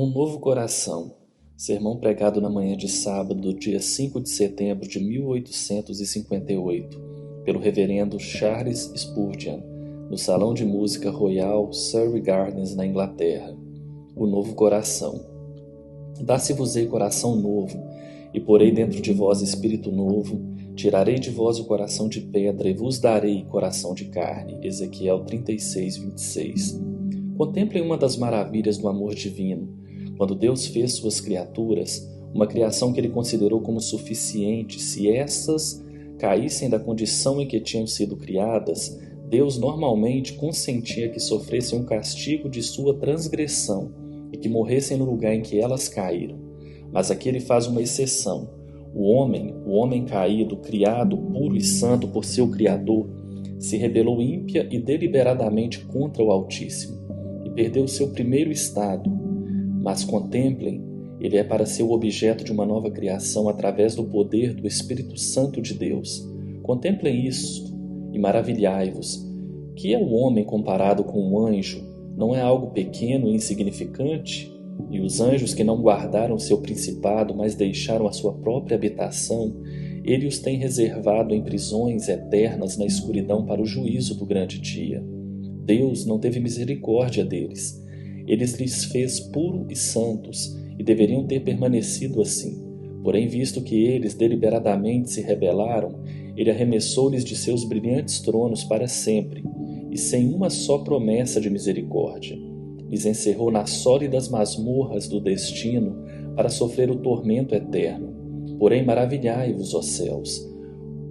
Um novo coração. Sermão pregado na manhã de sábado, dia 5 de setembro de 1858, pelo reverendo Charles Spurgeon, no Salão de Música Royal Surrey Gardens, na Inglaterra. O novo coração. Dá-se-vos-ei coração novo, e porei dentro de vós espírito novo, tirarei de vós o coração de pedra e vos darei coração de carne. Ezequiel 36, 26. Contemplem uma das maravilhas do amor divino. Quando Deus fez suas criaturas, uma criação que ele considerou como suficiente, se essas caíssem da condição em que tinham sido criadas, Deus normalmente consentia que sofressem um castigo de sua transgressão e que morressem no lugar em que elas caíram. Mas aqui ele faz uma exceção. O homem caído, criado puro e santo por seu Criador, se rebelou ímpia e deliberadamente contra o Altíssimo e perdeu seu primeiro estado. Mas contemplem, ele é para ser o objeto de uma nova criação através do poder do Espírito Santo de Deus. Contemplem isto e maravilhai-vos. Que é o homem comparado com um anjo? Não é algo pequeno e insignificante? E os anjos que não guardaram seu principado, mas deixaram a sua própria habitação, ele os tem reservado em prisões eternas na escuridão para o juízo do grande dia. Deus não teve misericórdia deles. Ele lhes fez puros e santos, e deveriam ter permanecido assim. Porém, visto que eles deliberadamente se rebelaram, ele arremessou-lhes de seus brilhantes tronos para sempre, e sem uma só promessa de misericórdia. Lhes encerrou nas sólidas masmorras do destino para sofrer o tormento eterno. Porém, maravilhai-vos, ó céus!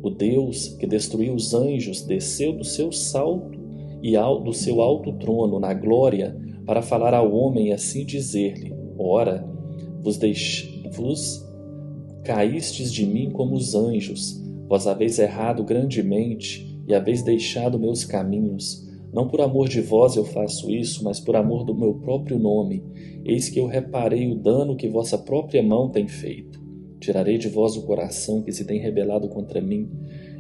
O Deus que destruiu os anjos desceu do seu salto e do seu alto trono na glória para falar ao homem e assim dizer-lhe: Ora, vos caístes de mim como os anjos, vós haveis errado grandemente e haveis deixado meus caminhos. Não por amor de vós eu faço isso, mas por amor do meu próprio nome. Eis que eu reparei o dano que vossa própria mão tem feito. Tirarei de vós o coração que se tem rebelado contra mim.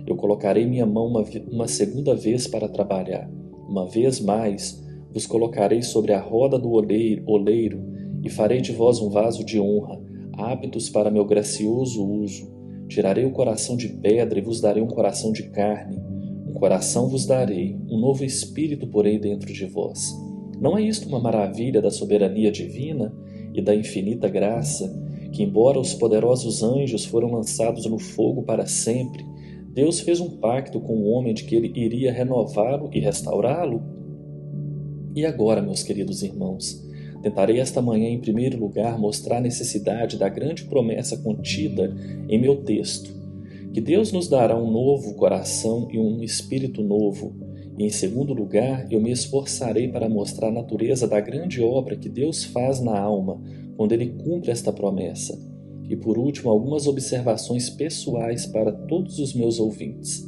Eu colocarei minha mão uma segunda vez para trabalhar. Uma vez mais vos colocarei sobre a roda do oleiro e farei de vós um vaso de honra, aptos para meu gracioso uso. Tirarei o coração de pedra e vos darei um coração de carne. Um coração vos darei, um novo espírito porei dentro de vós. Não é isto uma maravilha da soberania divina e da infinita graça, que embora os poderosos anjos foram lançados no fogo para sempre, Deus fez um pacto com o homem de que ele iria renová-lo e restaurá-lo? E agora, meus queridos irmãos, tentarei esta manhã, em primeiro lugar, mostrar a necessidade da grande promessa contida em meu texto, que Deus nos dará um novo coração e um espírito novo. E, em segundo lugar, eu me esforçarei para mostrar a natureza da grande obra que Deus faz na alma quando Ele cumpre esta promessa. E, por último, algumas observações pessoais para todos os meus ouvintes.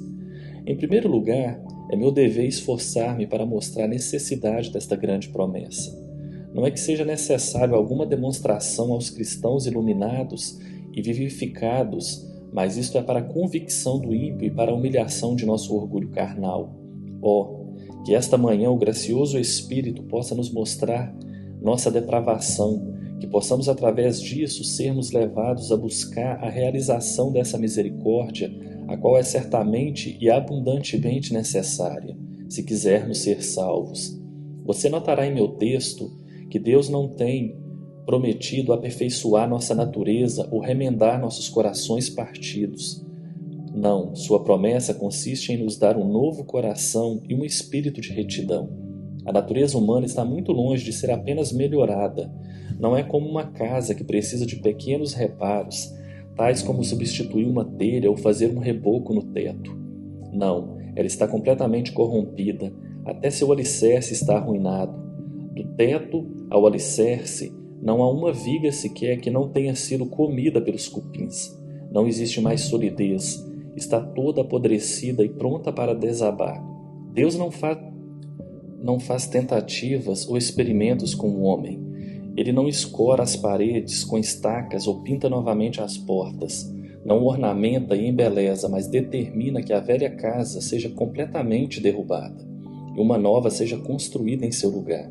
Em primeiro lugar, é meu dever esforçar-me para mostrar a necessidade desta grande promessa. Não é que seja necessário alguma demonstração aos cristãos iluminados e vivificados, mas isto é para a convicção do ímpio e para a humilhação de nosso orgulho carnal. Que esta manhã o gracioso Espírito possa nos mostrar nossa depravação, que possamos através disso sermos levados a buscar a realização dessa misericórdia, a qual é certamente e abundantemente necessária, se quisermos ser salvos. Você notará em meu texto que Deus não tem prometido aperfeiçoar nossa natureza ou remendar nossos corações partidos. Não, sua promessa consiste em nos dar um novo coração e um espírito de retidão. A natureza humana está muito longe de ser apenas melhorada. Não é como uma casa que precisa de pequenos reparos, tais como substituir uma telha ou fazer um reboco no teto. Não, ela está completamente corrompida, até seu alicerce está arruinado. Do teto ao alicerce, não há uma viga sequer que não tenha sido comida pelos cupins. Não existe mais solidez. Está toda apodrecida e pronta para desabar. Deus não faz tentativas ou experimentos com o homem. Ele não escora as paredes com estacas ou pinta novamente as portas. Não ornamenta e embeleza, mas determina que a velha casa seja completamente derrubada e uma nova seja construída em seu lugar.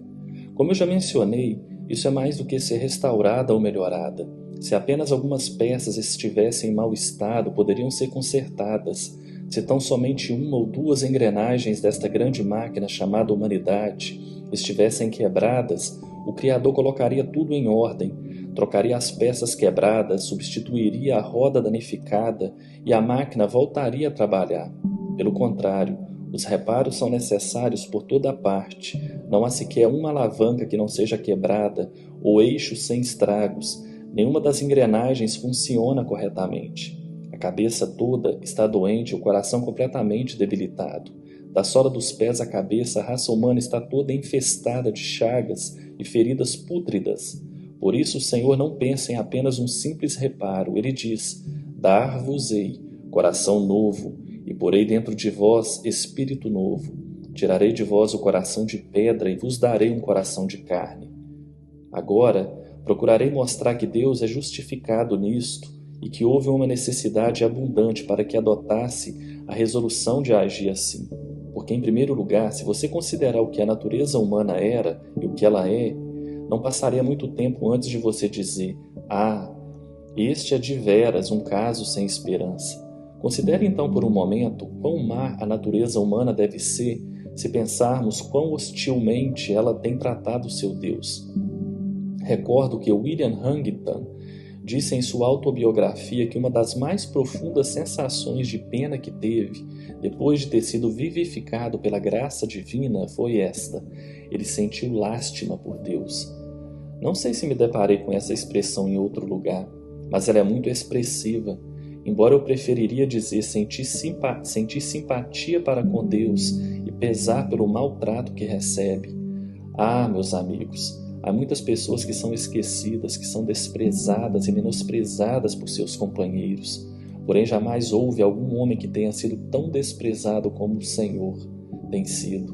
Como eu já mencionei, Isso é mais do que ser restaurada ou melhorada. Se apenas algumas peças estivessem em mau estado, poderiam ser consertadas. Se tão somente uma ou duas engrenagens desta grande máquina chamada humanidade estivessem quebradas, o Criador colocaria tudo em ordem, trocaria as peças quebradas, substituiria a roda danificada e a máquina voltaria a trabalhar. Pelo contrário, os reparos são necessários por toda parte. Não há sequer uma alavanca que não seja quebrada ou eixo sem estragos. Nenhuma das engrenagens funciona corretamente. A cabeça toda está doente e o coração completamente debilitado. Da sola dos pés à cabeça, a raça humana está toda infestada de chagas e feridas pútridas. Por isso o Senhor não pensa em apenas um simples reparo. Ele diz: dar-vos-ei coração novo, e porei dentro de vós espírito novo. Tirarei de vós o coração de pedra e vos darei um coração de carne. Agora, procurarei mostrar que Deus é justificado nisto e que houve uma necessidade abundante para que adotasse a resolução de agir assim. Porque, em primeiro lugar, se você considerar o que a natureza humana era e o que ela é, não passaria muito tempo antes de você dizer: ah, este é de veras um caso sem esperança. Considere então por um momento quão má a natureza humana deve ser se pensarmos quão hostilmente ela tem tratado o seu Deus. Recordo que William Huntington disse em sua autobiografia que uma das mais profundas sensações de pena que teve, depois de ter sido vivificado pela graça divina, foi esta: ele sentiu lástima por Deus. Não sei se me deparei com essa expressão em outro lugar, mas ela é muito expressiva, embora eu preferiria dizer sentir simpatia para com Deus e pesar pelo maltrato que recebe. Ah, meus amigos, há muitas pessoas que são esquecidas, que são desprezadas e menosprezadas por seus companheiros. Porém, jamais houve algum homem que tenha sido tão desprezado como o Senhor tem sido.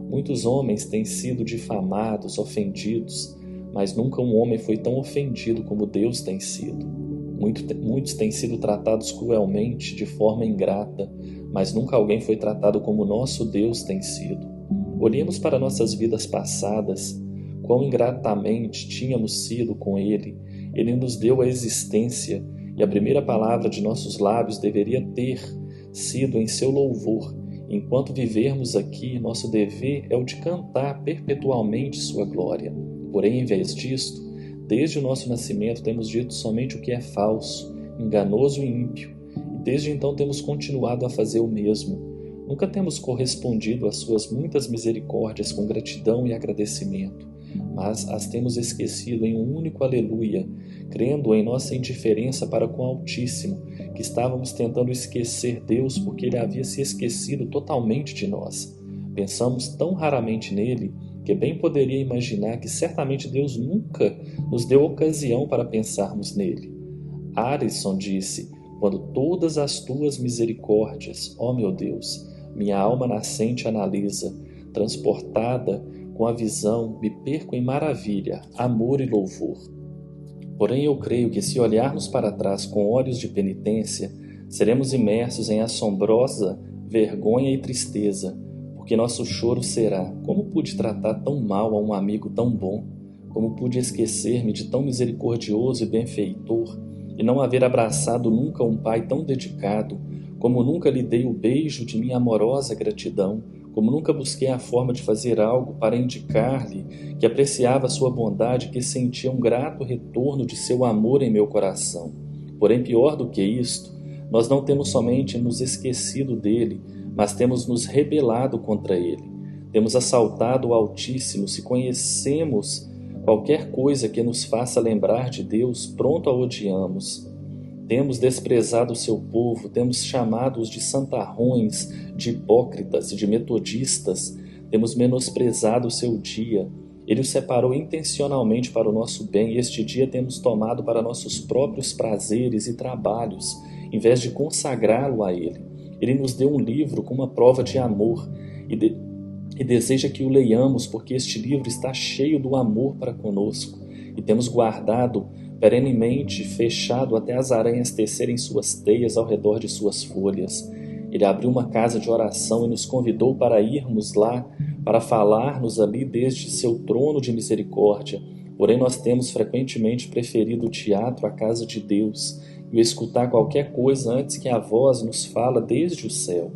Muitos homens têm sido difamados, ofendidos, mas nunca um homem foi tão ofendido como Deus tem sido. Muitos têm sido tratados cruelmente, de forma ingrata, mas nunca alguém foi tratado como nosso Deus tem sido. Olhemos para nossas vidas passadas, quão ingratamente tínhamos sido com Ele. Ele nos deu a existência e a primeira palavra de nossos lábios deveria ter sido em seu louvor. Enquanto vivermos aqui, nosso dever é o de cantar perpetualmente sua glória. Porém, em vez disto, desde o nosso nascimento temos dito somente o que é falso, enganoso e ímpio, e desde então temos continuado a fazer o mesmo. Nunca temos correspondido às suas muitas misericórdias com gratidão e agradecimento, mas as temos esquecido em um único aleluia, crendo em nossa indiferença para com o Altíssimo, que estávamos tentando esquecer Deus porque Ele havia se esquecido totalmente de nós. Pensamos tão raramente nele, que bem poderia imaginar que certamente Deus nunca nos deu ocasião para pensarmos nele. Arisson disse: quando todas as tuas misericórdias, ó meu Deus, minha alma nascente analisa, transportada com a visão, me perco em maravilha, amor e louvor. Porém, eu creio que se olharmos para trás com olhos de penitência, seremos imersos em assombrosa vergonha e tristeza, porque nosso choro será: como pude tratar tão mal a um amigo tão bom? Como pude esquecer-me de tão misericordioso e benfeitor, e não haver abraçado nunca um pai tão dedicado? Como nunca lhe dei o beijo de minha amorosa gratidão? Como nunca busquei a forma de fazer algo para indicar-lhe que apreciava sua bondade e que sentia um grato retorno de seu amor em meu coração? Porém, pior do que isto, nós não temos somente nos esquecido dele, mas temos nos rebelado contra ele. Temos assaltado o Altíssimo. Se conhecemos qualquer coisa que nos faça lembrar de Deus, pronto a odiamos. Temos desprezado o seu povo, temos chamado-os de santarrões, de hipócritas e de metodistas, temos menosprezado o seu dia. Ele o separou intencionalmente para o nosso bem, e este dia temos tomado para nossos próprios prazeres e trabalhos, em vez de consagrá-lo a ele. Ele nos deu um livro com uma prova de amor e deseja que o leiamos, porque este livro está cheio do amor para conosco, e temos guardado perenemente, fechado até as aranhas tecerem suas teias ao redor de suas folhas. Ele abriu uma casa de oração e nos convidou para irmos lá, para falar-nos ali desde seu trono de misericórdia, Porém, nós temos frequentemente preferido o teatro à casa de Deus e o escutar qualquer coisa antes que a voz nos fala desde o céu.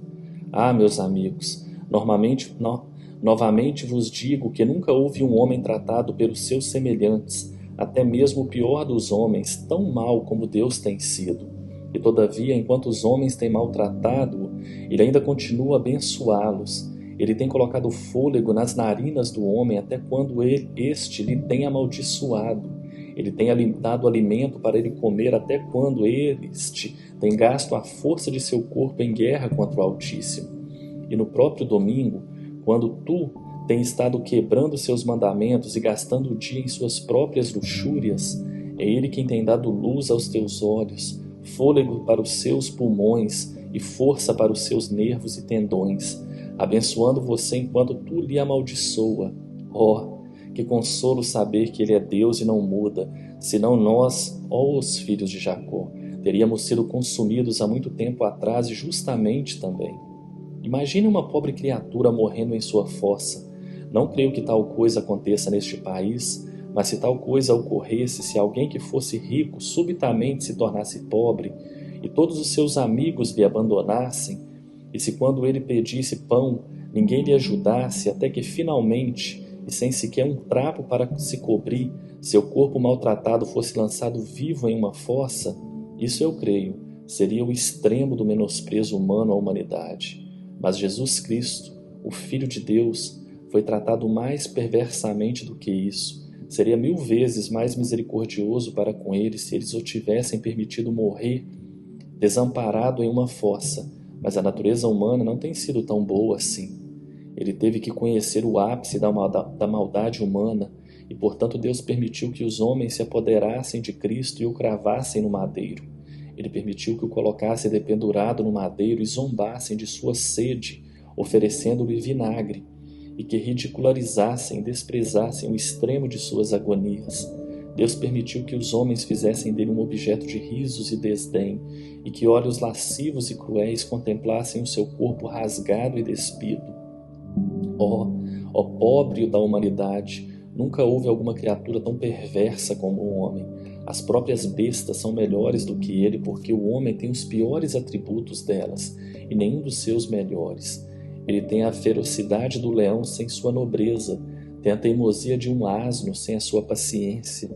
Ah, meus amigos, novamente vos digo que nunca houve um homem tratado pelos seus semelhantes, até mesmo o pior dos homens, tão mal como Deus tem sido. E todavia, enquanto os homens têm maltratado-o, ele ainda continua a abençoá-los. Ele tem colocado fôlego nas narinas do homem até quando este lhe tem amaldiçoado. Ele tem dado alimento para ele comer até quando este tem gasto a força de seu corpo em guerra contra o Altíssimo. E no próprio domingo, quando tu tens estado quebrando seus mandamentos e gastando o dia em suas próprias luxúrias, é ele quem tem dado luz aos teus olhos, fôlego para os seus pulmões e força para os seus nervos e tendões, abençoando você enquanto tu lhe amaldiçoa. Oh, que consolo saber que ele é Deus e não muda, senão nós, os filhos de Jacó, teríamos sido consumidos há muito tempo atrás e justamente também. Imagine uma pobre criatura morrendo em sua fossa. Não creio que tal coisa aconteça neste país, mas se tal coisa ocorresse, se alguém que fosse rico subitamente se tornasse pobre e todos os seus amigos lhe abandonassem, e se quando ele pedisse pão, ninguém lhe ajudasse até que finalmente, e sem sequer um trapo para se cobrir, seu corpo maltratado fosse lançado vivo em uma fossa, isso eu creio, seria o extremo do menosprezo humano à humanidade. Mas Jesus Cristo, o Filho de Deus, foi tratado mais perversamente do que isso. Seria 1000 vezes mais misericordioso para com eles se eles o tivessem permitido morrer desamparado em uma fossa, mas a natureza humana não tem sido tão boa assim. Ele teve que conhecer o ápice da maldade humana e, portanto, Deus permitiu que os homens se apoderassem de Cristo e o cravassem no madeiro. Ele permitiu que o colocassem dependurado no madeiro e zombassem de sua sede, oferecendo-lhe vinagre, e que ridicularizassem e desprezassem o extremo de suas agonias. Deus permitiu que os homens fizessem dele um objeto de risos e desdém, e que olhos lascivos e cruéis contemplassem o seu corpo rasgado e despido. Ó pobre da humanidade, nunca houve alguma criatura tão perversa como o homem. As próprias bestas são melhores do que ele, porque o homem tem os piores atributos delas, e nenhum dos seus melhores. Ele tem a ferocidade do leão sem sua nobreza, tem a teimosia de um asno sem a sua paciência,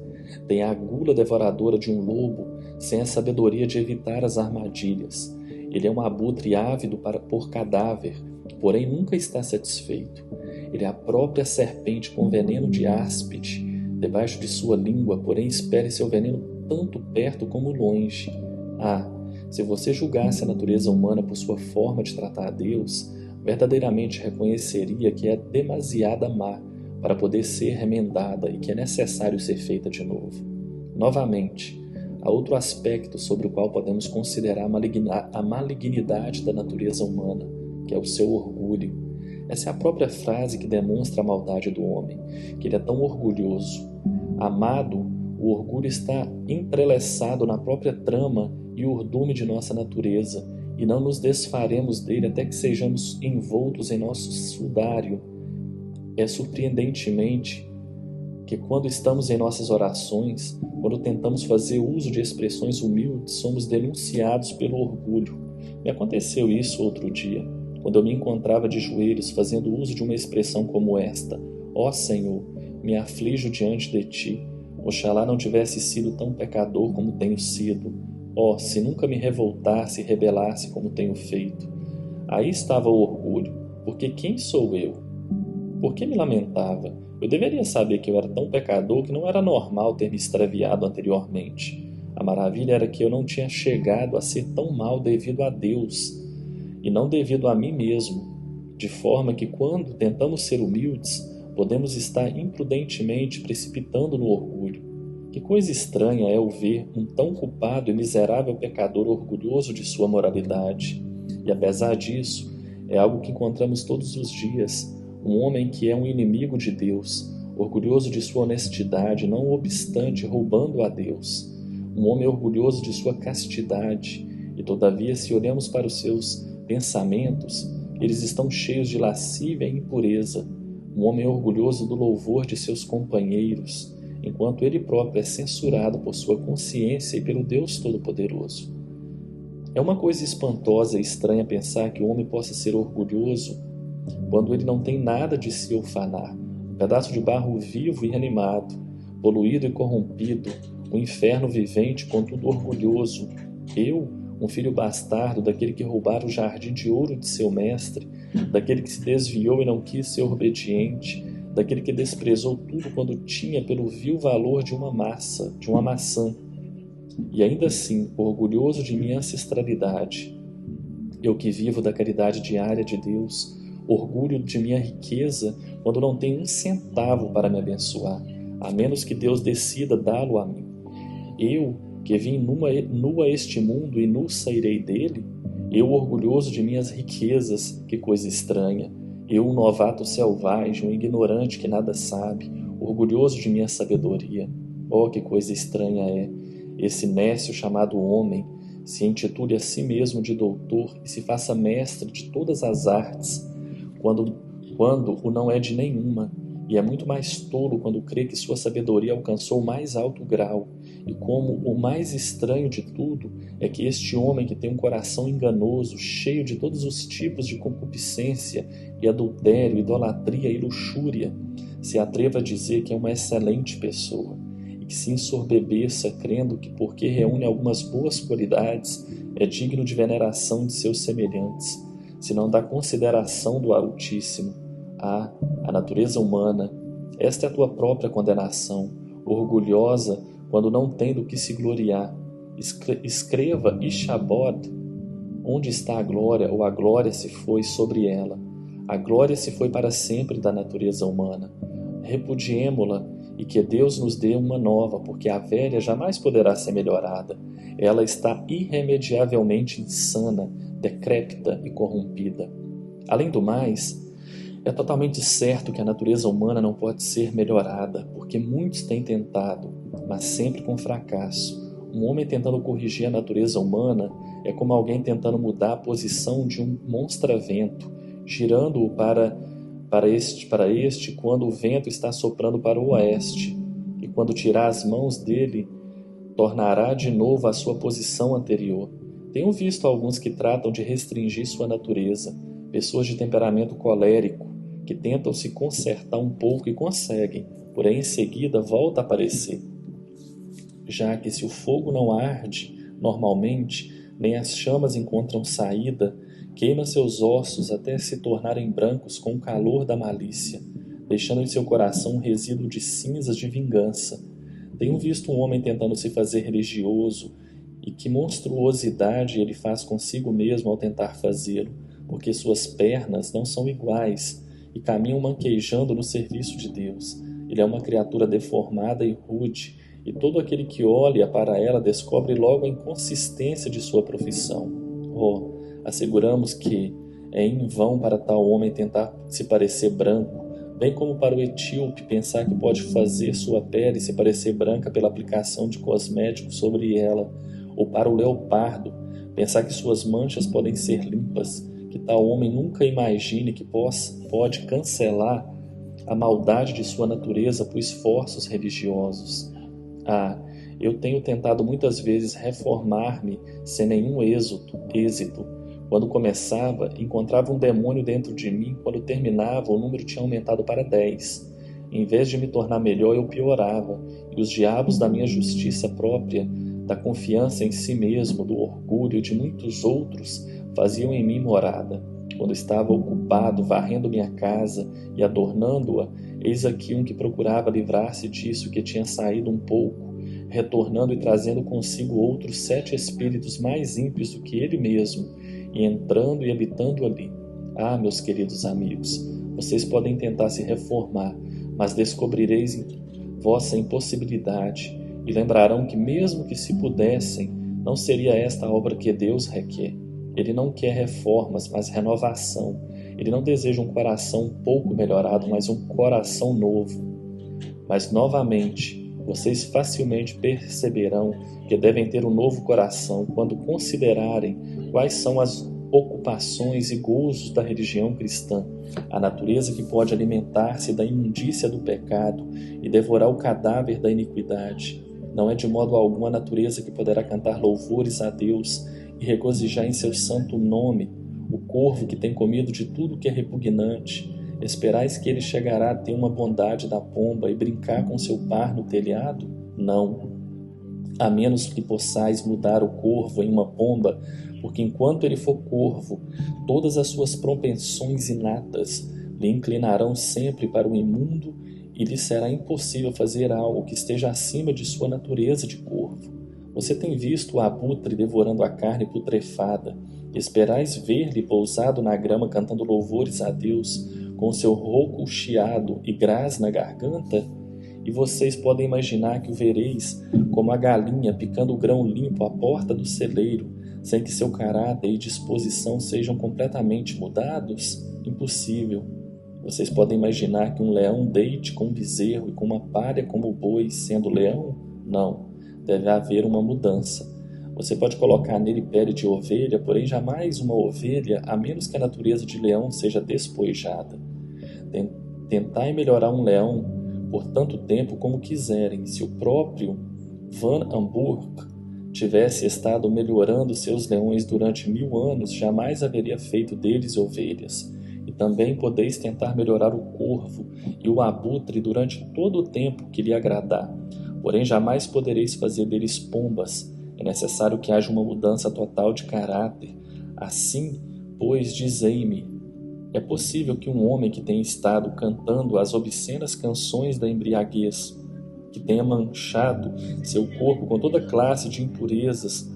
tem a gula devoradora de um lobo sem a sabedoria de evitar as armadilhas. Ele é um abutre ávido por cadáver, porém nunca está satisfeito. Ele é a própria serpente com veneno de áspide debaixo de sua língua, porém espere seu veneno tanto perto como longe. Se você julgasse a natureza humana por sua forma de tratar a Deus, verdadeiramente reconheceria que é demasiada má para poder ser remendada e que é necessário ser feita de novo. Novamente, há outro aspecto sobre o qual podemos considerar a malignidade da natureza humana, que é o seu orgulho. Essa é a própria frase que demonstra a maldade do homem, que ele é tão orgulhoso. Amado, o orgulho está entrelaçado na própria trama e urdume de nossa natureza, e não nos desfaremos dele até que sejamos envoltos em nosso sudário. É surpreendentemente que quando estamos em nossas orações, quando tentamos fazer uso de expressões humildes, somos denunciados pelo orgulho. Me aconteceu isso outro dia, quando eu me encontrava de joelhos fazendo uso de uma expressão como esta: Ó Senhor, me aflijo diante de ti. Oxalá não tivesse sido tão pecador como tenho sido. Se nunca me revoltasse e rebelasse como tenho feito. Aí estava o orgulho, porque quem sou eu? Por que me lamentava? Eu deveria saber que eu era tão pecador que não era normal ter me extraviado anteriormente. A maravilha era que eu não tinha chegado a ser tão mal devido a Deus, e não devido a mim mesmo, de forma que quando tentamos ser humildes, podemos estar imprudentemente precipitando no orgulho. Que coisa estranha é o ver um tão culpado e miserável pecador orgulhoso de sua moralidade. E apesar disso, é algo que encontramos todos os dias. Um homem que é um inimigo de Deus, orgulhoso de sua honestidade, não obstante roubando a Deus. Um homem orgulhoso de sua castidade, e todavia, se olhamos para os seus pensamentos, eles estão cheios de lascívia e impureza. Um homem orgulhoso do louvor de seus companheiros, enquanto ele próprio é censurado por sua consciência e pelo Deus Todo-Poderoso. É uma coisa espantosa e estranha pensar que o homem possa ser orgulhoso quando ele não tem nada de se ufanar, um pedaço de barro vivo e inanimado, poluído e corrompido, um inferno vivente, contudo orgulhoso. Eu, um filho bastardo daquele que roubara o jardim de ouro de seu mestre, daquele que se desviou e não quis ser obediente, daquele que desprezou tudo quando tinha pelo vil valor de uma maçã, e ainda assim, orgulhoso de minha ancestralidade, eu que vivo da caridade diária de Deus, orgulho de minha riqueza quando não tenho um centavo para me abençoar, a menos que Deus decida dá-lo a mim. Eu, que vim nu a este mundo e nu sairei dele, eu orgulhoso de minhas riquezas, que coisa estranha, eu um novato selvagem, um ignorante que nada sabe, orgulhoso de minha sabedoria. Oh, que coisa estranha é! Esse nécio chamado homem se intitule a si mesmo de doutor e se faça mestre de todas as artes, quando o não é de nenhuma, e é muito mais tolo quando crê que sua sabedoria alcançou o mais alto grau, e como o mais estranho de tudo é que este homem que tem um coração enganoso, cheio de todos os tipos de concupiscência e adultério, idolatria e luxúria, se atreva a dizer que é uma excelente pessoa, e que se ensorbebeça crendo que porque reúne algumas boas qualidades é digno de veneração de seus semelhantes, se não dá consideração do Altíssimo. Ah, a natureza humana, esta é a tua própria condenação, orgulhosa quando não tem do que se gloriar. Escreva Ichabod, onde está a glória, ou a glória se foi sobre ela. A glória se foi para sempre da natureza humana. Repudiemo-la e que Deus nos dê uma nova, porque a velha jamais poderá ser melhorada. Ela está irremediavelmente insana, decrépita e corrompida. Além do mais, é totalmente certo que a natureza humana não pode ser melhorada, porque muitos têm tentado, mas sempre com fracasso. Um homem tentando corrigir a natureza humana é como alguém tentando mudar a posição de um monstravento, girando-o para este quando o vento está soprando para o oeste, e quando tirar as mãos dele, tornará de novo à sua posição anterior. Tenho visto alguns que tratam de restringir sua natureza, pessoas de temperamento colérico, que tentam se consertar um pouco e conseguem, porém em seguida volta a aparecer. Já que se o fogo não arde normalmente, nem as chamas encontram saída, queima seus ossos até se tornarem brancos com o calor da malícia, deixando em seu coração um resíduo de cinzas de vingança. Tenho visto um homem tentando se fazer religioso, e que monstruosidade ele faz consigo mesmo ao tentar fazê-lo, porque suas pernas não são iguais e caminham manquejando no serviço de Deus. Ele é uma criatura deformada e rude, e todo aquele que olha para ela descobre logo a inconsistência de sua profissão. Oh, asseguramos que é em vão para tal homem tentar se parecer branco, bem como para o etíope pensar que pode fazer sua pele se parecer branca pela aplicação de cosméticos sobre ela, ou para o leopardo pensar que suas manchas podem ser limpas, que tal homem nunca imagine que pode cancelar a maldade de sua natureza por esforços religiosos. Ah, eu tenho tentado muitas vezes reformar-me sem nenhum êxito. Quando começava, encontrava um demônio dentro de mim. Quando terminava, o número tinha aumentado para 10. Em vez de me tornar melhor, eu piorava. E os diabos da minha justiça própria, da confiança em si mesmo, do orgulho e de muitos outros, faziam em mim morada. Quando estava ocupado, varrendo minha casa e adornando-a, eis aqui um que procurava livrar-se disso que tinha saído um pouco, retornando e trazendo consigo outros 7 espíritos mais ímpios do que ele mesmo, e entrando e habitando ali. Ah, meus queridos amigos, vocês podem tentar se reformar, mas descobrireis vossa impossibilidade, e lembrarão que mesmo que se pudessem, não seria esta a obra que Deus requer. Ele não quer reformas, mas renovação. Ele não deseja um coração um pouco melhorado, mas um coração novo. Mas, novamente, vocês facilmente perceberão que devem ter um novo coração quando considerarem quais são ocupações e gozos da religião cristã, a natureza que pode alimentar-se da imundícia do pecado e devorar o cadáver da iniquidade. Não é de modo algum a natureza que poderá cantar louvores a Deus e regozijar em seu santo nome, o corvo que tem comido de tudo que é repugnante. Esperais que ele chegará a ter uma bondade da pomba e brincar com seu par no telhado? Não. A menos que possais mudar o corvo em uma pomba, porque enquanto ele for corvo, todas as suas propensões inatas lhe inclinarão sempre para o imundo e lhe será impossível fazer algo que esteja acima de sua natureza de corvo. Você tem visto o abutre devorando a carne putrefada, e esperais ver-lhe pousado na grama cantando louvores a Deus, com seu rouco chiado e graz na garganta? E vocês podem imaginar que o vereis como a galinha picando o grão limpo à porta do celeiro, sem que seu caráter e disposição sejam completamente mudados? Impossível. Vocês podem imaginar que um leão deite com um bezerro e com uma palha como o boi, sendo leão? Não. Deve haver uma mudança. Você pode colocar nele pele de ovelha, porém jamais uma ovelha, a menos que a natureza de leão seja despojada. Tentai melhorar um leão por tanto tempo como quiserem. Se o próprio Van Amburg tivesse estado melhorando seus leões durante 1000 anos, jamais haveria feito deles ovelhas. E também podeis tentar melhorar o corvo e o abutre durante todo o tempo que lhe agradar. Porém, jamais podereis fazer deles pombas. É necessário que haja uma mudança total de caráter. Assim, pois, dizei-me, é possível que um homem que tenha estado cantando as obscenas canções da embriaguez, que tenha manchado seu corpo com toda classe de impurezas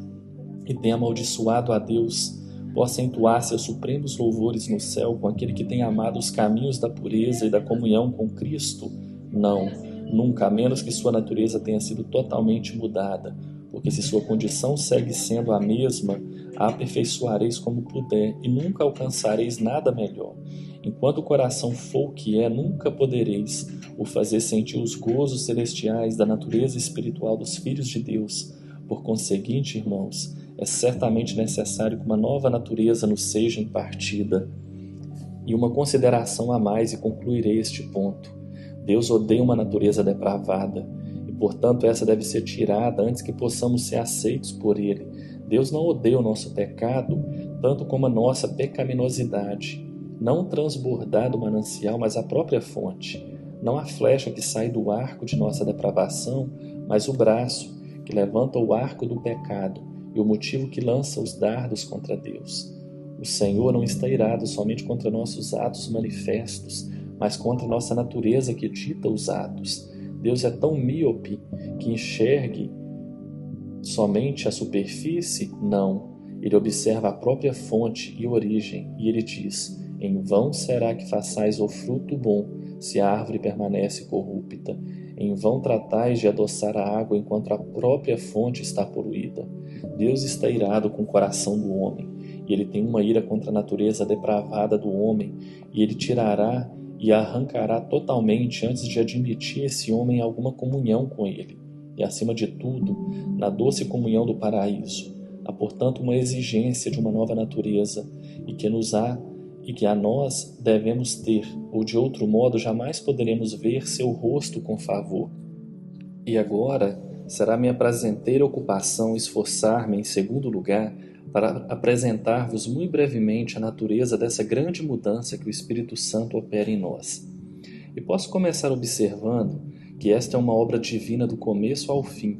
e tenha amaldiçoado a Deus, possa entoar seus supremos louvores no céu com aquele que tem amado os caminhos da pureza e da comunhão com Cristo? Não, nunca, a menos que sua natureza tenha sido totalmente mudada, porque se sua condição segue sendo a mesma, a aperfeiçoareis como puder e nunca alcançareis nada melhor. Enquanto o coração for o que é, nunca podereis o fazer sentir os gozos celestiais da natureza espiritual dos filhos de Deus. Por conseguinte, irmãos, é certamente necessário que uma nova natureza nos seja impartida. E uma consideração a mais, e concluirei este ponto. Deus odeia uma natureza depravada, e portanto essa deve ser tirada antes que possamos ser aceitos por Ele. Deus não odeia o nosso pecado, tanto como a nossa pecaminosidade. Não transbordar do manancial, mas a própria fonte. Não a flecha que sai do arco de nossa depravação, mas o braço que levanta o arco do pecado e o motivo que lança os dardos contra Deus. O Senhor não está irado somente contra nossos atos manifestos, mas contra nossa natureza que dita os atos. Deus é tão míope que enxergue somente a superfície? Não. Ele observa a própria fonte e origem, e ele diz: em vão será que façais o fruto bom, se a árvore permanece corrupta. Em vão tratais de adoçar a água enquanto a própria fonte está poluída. Deus está irado com o coração do homem, e ele tem uma ira contra a natureza depravada do homem, e ele tirará e arrancará totalmente antes de admitir esse homem a alguma comunhão com ele. E, acima de tudo, na doce comunhão do paraíso, há, portanto, uma exigência de uma nova natureza, e que a nós devemos ter, ou de outro modo jamais poderemos ver seu rosto com favor. E agora será minha prazenteira ocupação esforçar-me, em segundo lugar, para apresentar-vos muito brevemente a natureza dessa grande mudança que o Espírito Santo opera em nós. E posso começar observando que esta é uma obra divina do começo ao fim.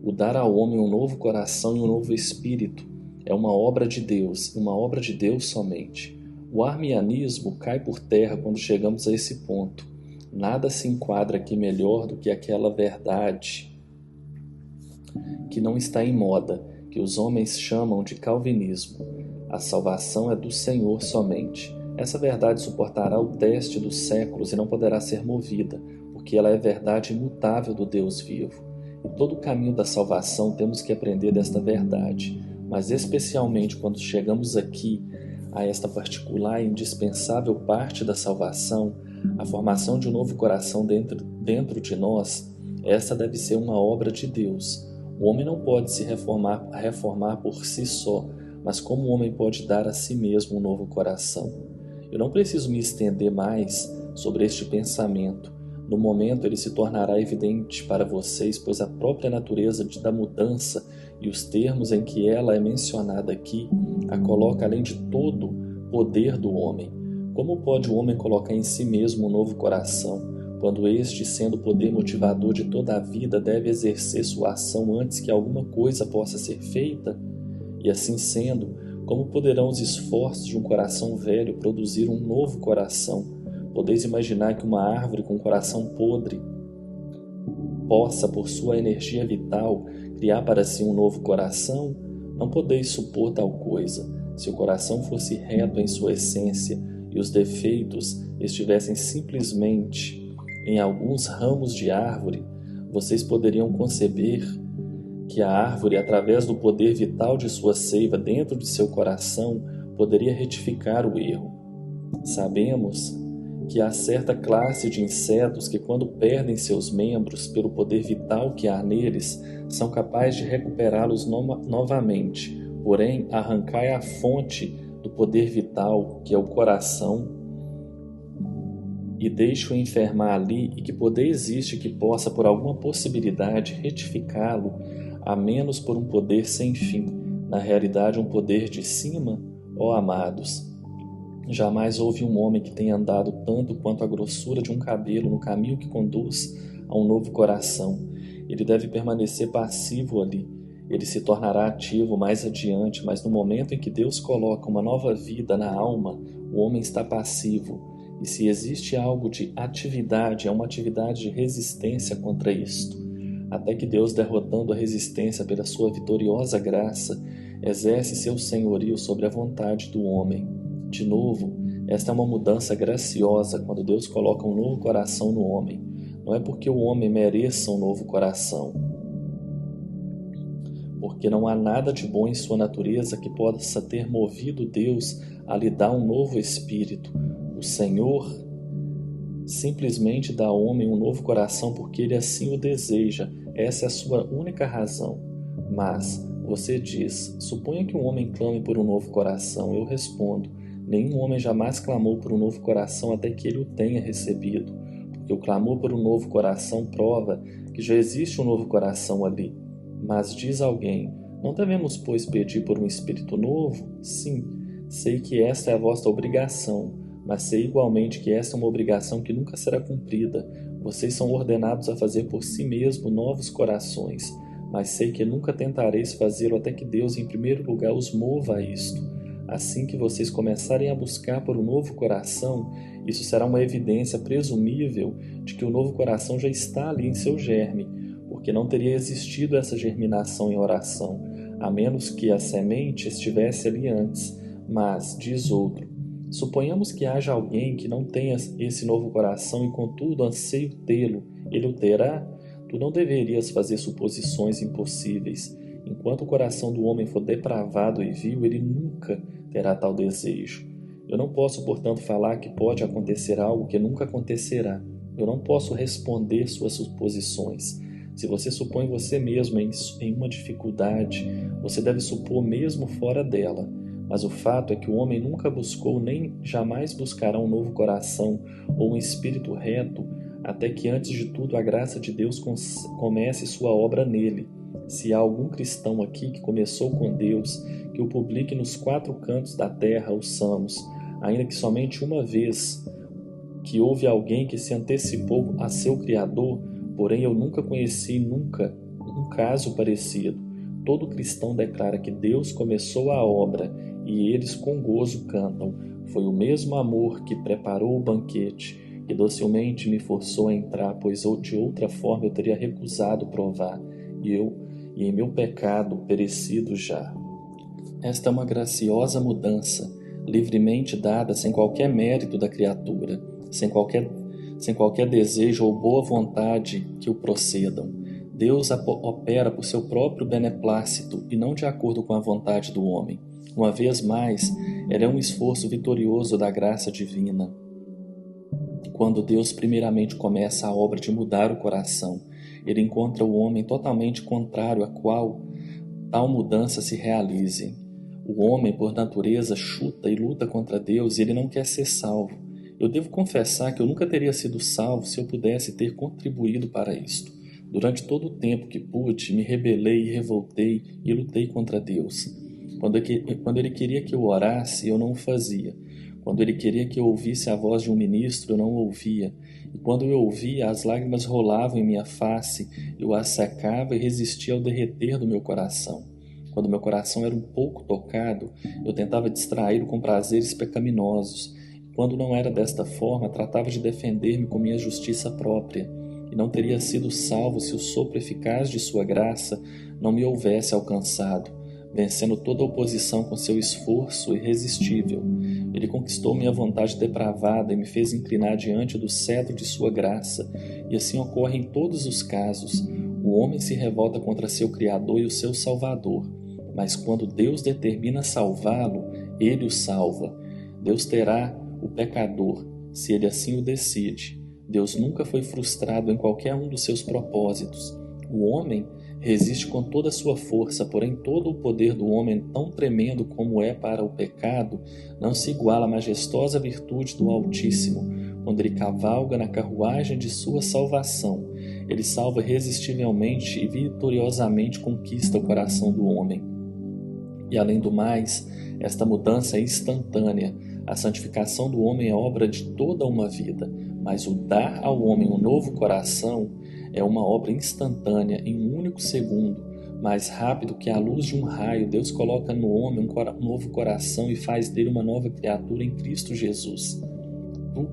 O dar ao homem um novo coração e um novo espírito é uma obra de Deus, uma obra de Deus somente. O arminianismo cai por terra quando chegamos a esse ponto. Nada se enquadra aqui melhor do que aquela verdade que não está em moda, que os homens chamam de calvinismo. A salvação é do Senhor somente. Essa verdade suportará o teste dos séculos e não poderá ser movida, porque ela é verdade imutável do Deus vivo. E todo o caminho da salvação temos que aprender desta verdade, mas especialmente quando chegamos aqui a esta particular e indispensável parte da salvação, a formação de um novo coração dentro de nós, essa deve ser uma obra de Deus. O homem não pode se reformar por si só, mas como o homem pode dar a si mesmo um novo coração? Eu não preciso me estender mais sobre este pensamento. No momento ele se tornará evidente para vocês, pois a própria natureza da mudança e os termos em que ela é mencionada aqui a coloca além de todo poder do homem. Como pode o homem colocar em si mesmo um novo coração, quando este, sendo o poder motivador de toda a vida, deve exercer sua ação antes que alguma coisa possa ser feita? E assim sendo, como poderão os esforços de um coração velho produzir um novo coração? Podeis imaginar que uma árvore com um coração podre possa, por sua energia vital, criar para si um novo coração? Não podeis supor tal coisa. Se o coração fosse reto em sua essência e os defeitos estivessem simplesmente em alguns ramos de árvore, vocês poderiam conceber que a árvore, através do poder vital de sua seiva dentro de seu coração, poderia retificar o erro. Sabemos que há certa classe de insetos que, quando perdem seus membros pelo poder vital que há neles, são capazes de recuperá-los novamente. Porém, arrancai a fonte do poder vital, que é o coração, e deixe-o enfermar ali, e que poder existe que possa, por alguma possibilidade, retificá-lo, a menos por um poder sem fim, na realidade um poder de cima? Ó amados, jamais houve um homem que tenha andado tanto quanto a grossura de um cabelo no caminho que conduz a um novo coração. Ele deve permanecer passivo ali. Ele se tornará ativo mais adiante, mas no momento em que Deus coloca uma nova vida na alma, o homem está passivo. E se existe algo de atividade, é uma atividade de resistência contra isto. Até que Deus, derrotando a resistência pela sua vitoriosa graça, exerce seu senhorio sobre a vontade do homem. De novo, esta é uma mudança graciosa quando Deus coloca um novo coração no homem. Não é porque o homem mereça um novo coração, porque não há nada de bom em sua natureza que possa ter movido Deus a lhe dar um novo espírito. O Senhor simplesmente dá ao homem um novo coração porque ele assim o deseja. Essa é a sua única razão. Mas você diz: suponha que um homem clame por um novo coração. Eu respondo: nenhum homem jamais clamou por um novo coração até que ele o tenha recebido, porque o clamor por um novo coração prova que já existe um novo coração ali. Mas diz alguém: não devemos, pois, pedir por um espírito novo? Sim, sei que esta é a vossa obrigação, mas sei igualmente que esta é uma obrigação que nunca será cumprida. Vocês são ordenados a fazer por si mesmos novos corações, mas sei que nunca tentareis fazê-lo até que Deus, em primeiro lugar, os mova a isto. Assim que vocês começarem a buscar por um novo coração, isso será uma evidência presumível de que o novo coração já está ali em seu germe, porque não teria existido essa germinação em oração, a menos que a semente estivesse ali antes. Mas, diz outro, suponhamos que haja alguém que não tenha esse novo coração e contudo anseie tê-lo. Ele o terá? Tu não deverias fazer suposições impossíveis. Enquanto o coração do homem for depravado e vil, ele nunca terá tal desejo. Eu não posso, portanto, falar que pode acontecer algo que nunca acontecerá. Eu não posso responder suas suposições. Se você supõe você mesmo em uma dificuldade, você deve supor mesmo fora dela. Mas o fato é que o homem nunca buscou nem jamais buscará um novo coração ou um espírito reto, até que antes de tudo a graça de Deus comece sua obra nele. Se há algum cristão aqui que começou com Deus, que o publique nos 4 cantos da terra, ouçamos, ainda que somente uma vez, que houve alguém que se antecipou a seu Criador, porém eu nunca conheci um caso parecido. Todo cristão declara que Deus começou a obra e eles com gozo cantam: foi o mesmo amor que preparou o banquete, que docilmente me forçou a entrar, pois de outra forma eu teria recusado provar, e em meu pecado perecido já. Esta é uma graciosa mudança, livremente dada, sem qualquer mérito da criatura, sem qualquer desejo ou boa vontade que o procedam. Deus opera por seu próprio beneplácito e não de acordo com a vontade do homem. Uma vez mais, ela é um esforço vitorioso da graça divina. Quando Deus primeiramente começa a obra de mudar o coração, ele encontra o homem totalmente contrário a qual tal mudança se realize. O homem, por natureza, chuta e luta contra Deus e ele não quer ser salvo. Eu devo confessar que eu nunca teria sido salvo se eu pudesse ter contribuído para isto. Durante todo o tempo que pude, me rebelei e revoltei e lutei contra Deus. Quando ele queria que eu orasse, eu não o fazia. Quando ele queria que eu ouvisse a voz de um ministro, eu não o ouvia. E quando eu ouvia, as lágrimas rolavam em minha face, eu as secava e resistia ao derreter do meu coração. Quando meu coração era um pouco tocado, eu tentava distraí-lo com prazeres pecaminosos. E quando não era desta forma, tratava de defender-me com minha justiça própria. E não teria sido salvo se o sopro eficaz de sua graça não me houvesse alcançado, vencendo toda oposição com seu esforço irresistível. Ele conquistou minha vontade depravada e me fez inclinar diante do cetro de sua graça. E assim ocorre em todos os casos. O homem se revolta contra seu Criador e o seu Salvador. Mas quando Deus determina salvá-lo, ele o salva. Deus terá o pecador, se ele assim o decide. Deus nunca foi frustrado em qualquer um dos seus propósitos. O homem resiste com toda a sua força, porém todo o poder do homem, tão tremendo como é para o pecado, não se iguala à majestosa virtude do Altíssimo. Quando ele cavalga na carruagem de sua salvação, ele salva irresistivelmente e vitoriosamente conquista o coração do homem. E além do mais, esta mudança é instantânea. A santificação do homem é obra de toda uma vida, mas o dar ao homem um novo coração é uma obra instantânea, em um único segundo. Mais rápido que a luz de um raio, Deus coloca no homem um novo coração e faz dele uma nova criatura em Cristo Jesus. Tu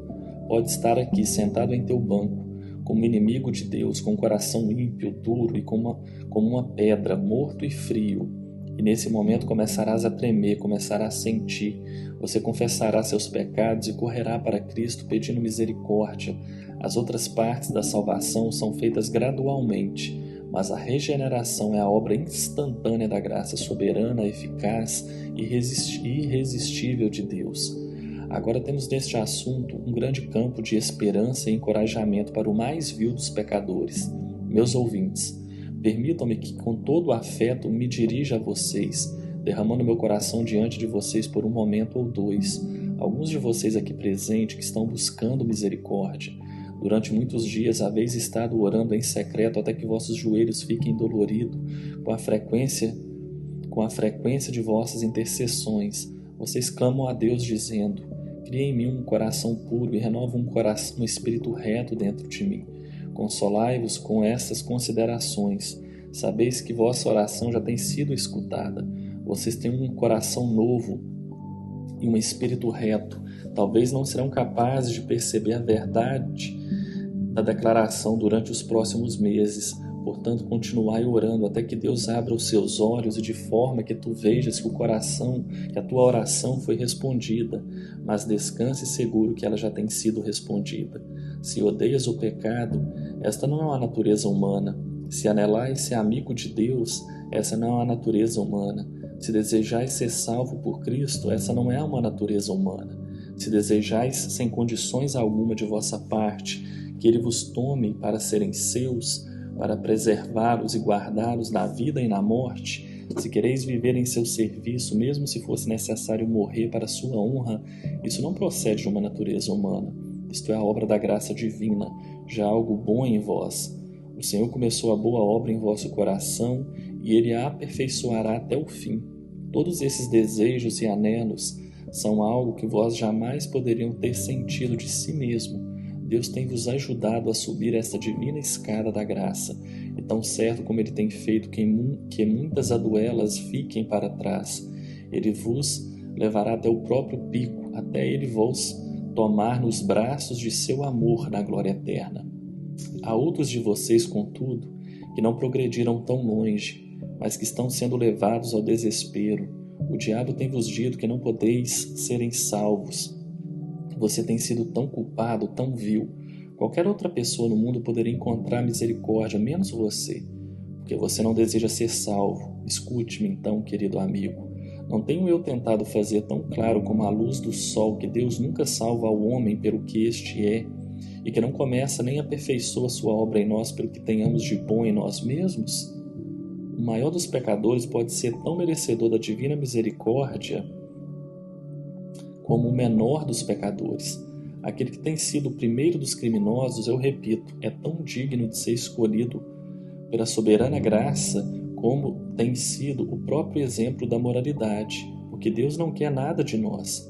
pode estar aqui sentado em teu banco, como inimigo de Deus, com um coração ímpio, duro e como uma pedra, morto e frio. E nesse momento começarás a tremer, começarás a sentir. Você confessará seus pecados e correrá para Cristo pedindo misericórdia. As outras partes da salvação são feitas gradualmente, mas a regeneração é a obra instantânea da graça soberana, eficaz e irresistível de Deus. Agora temos neste assunto um grande campo de esperança e encorajamento para o mais vil dos pecadores. Meus ouvintes, permitam-me que com todo o afeto me dirija a vocês, derramando meu coração diante de vocês por um momento ou dois. Alguns de vocês aqui presentes que estão buscando misericórdia. Durante muitos dias haveis estado orando em secreto até que vossos joelhos fiquem doloridos com a frequência de vossas intercessões. Vocês clamam a Deus dizendo: cria em mim um coração puro e renova um espírito reto dentro de mim. Consolai-vos com estas considerações. Sabeis que vossa oração já tem sido escutada. Vocês têm um coração novo e um espírito reto. Talvez não serão capazes de perceber a verdade da declaração durante os próximos meses. Portanto, continuai orando até que Deus abra os seus olhos e de forma que tu vejas que a tua oração foi respondida, mas descanse seguro que ela já tem sido respondida. Se odeias o pecado, esta não é uma natureza humana. Se anelais ser amigo de Deus, essa não é uma natureza humana. Se desejais ser salvo por Cristo, essa não é uma natureza humana. Se desejais, sem condições alguma de vossa parte, que Ele vos tome para serem seus, para preservá-los e guardá-los na vida e na morte, se quereis viver em seu serviço, mesmo se fosse necessário morrer para sua honra, isso não procede de uma natureza humana. Isto é a obra da graça divina, já algo bom em vós. O Senhor começou a boa obra em vosso coração e Ele a aperfeiçoará até o fim. Todos esses desejos e anelos são algo que vós jamais poderiam ter sentido de si mesmo. Deus tem vos ajudado a subir esta divina escada da graça, e tão certo como Ele tem feito que muitas aduelas fiquem para trás, Ele vos levará até o próprio pico, até Ele vos tomar nos braços de seu amor na glória eterna. Há outros de vocês, contudo, que não progrediram tão longe, mas que estão sendo levados ao desespero. O diabo tem vos dito que não podeis serem salvos. Você tem sido tão culpado, tão vil. Qualquer outra pessoa no mundo poderia encontrar misericórdia, menos você, porque você não deseja ser salvo. Escute-me então, querido amigo. Não tenho eu tentado fazer tão claro como a luz do sol que Deus nunca salva ao homem pelo que este é, e que não começa nem aperfeiçoa sua obra em nós pelo que tenhamos de bom em nós mesmos? o maior dos pecadores pode ser tão merecedor da divina misericórdia como o menor dos pecadores. Aquele que tem sido o primeiro dos criminosos, eu repito, é tão digno de ser escolhido pela soberana graça como tem sido o próprio exemplo da moralidade, porque Deus não quer nada de nós.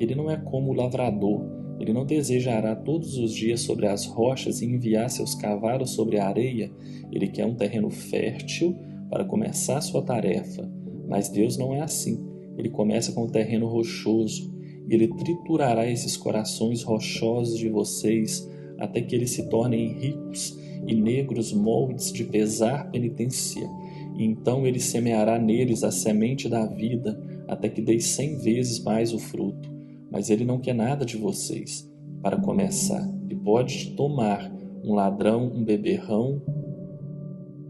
Ele não é como o lavrador, ele não deseja arar todos os dias sobre as rochas e enviar seus cavalos sobre a areia. Ele quer um terreno fértil para começar sua tarefa, mas Deus não é assim. Ele começa com um terreno rochoso, e ele triturará esses corações rochosos de vocês até que eles se tornem ricos e negros moldes de pesar penitência. E então ele semeará neles a semente da vida até que deis 100 vezes mais o fruto. Mas ele não quer nada de vocês. Para começar, ele pode tomar um ladrão, um beberrão,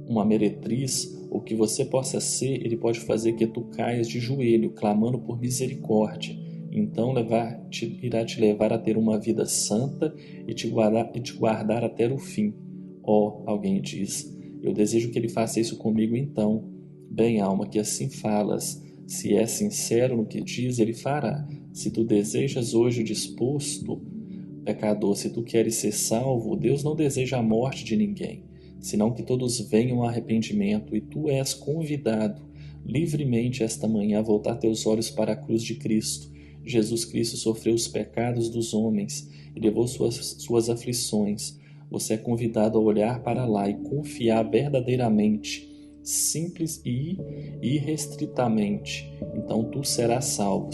uma meretriz, o que você possa ser, ele pode fazer que tu caias de joelho, clamando por misericórdia. Então irá te levar a ter uma vida santa e te guardar até o fim. Alguém diz, eu desejo que ele faça isso comigo então. Bem, alma, que assim falas. Se é sincero no que diz, ele fará. Se tu desejas hoje o disposto, pecador, se tu queres ser salvo, Deus não deseja a morte de ninguém, senão que todos venham ao arrependimento, e tu és convidado livremente esta manhã a voltar teus olhos para a cruz de Cristo. Jesus Cristo sofreu os pecados dos homens e levou suas aflições. Você é convidado a olhar para lá e confiar verdadeiramente, simples e irrestritamente. Então tu serás salvo.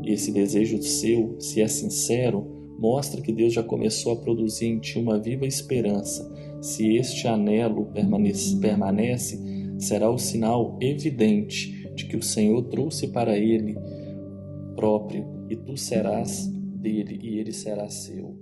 Esse desejo seu, se é sincero, mostra que Deus já começou a produzir em ti uma viva esperança. Se este anelo permanece, será o sinal evidente de que o Senhor trouxe para ele próprio, e tu serás dele e ele será seu.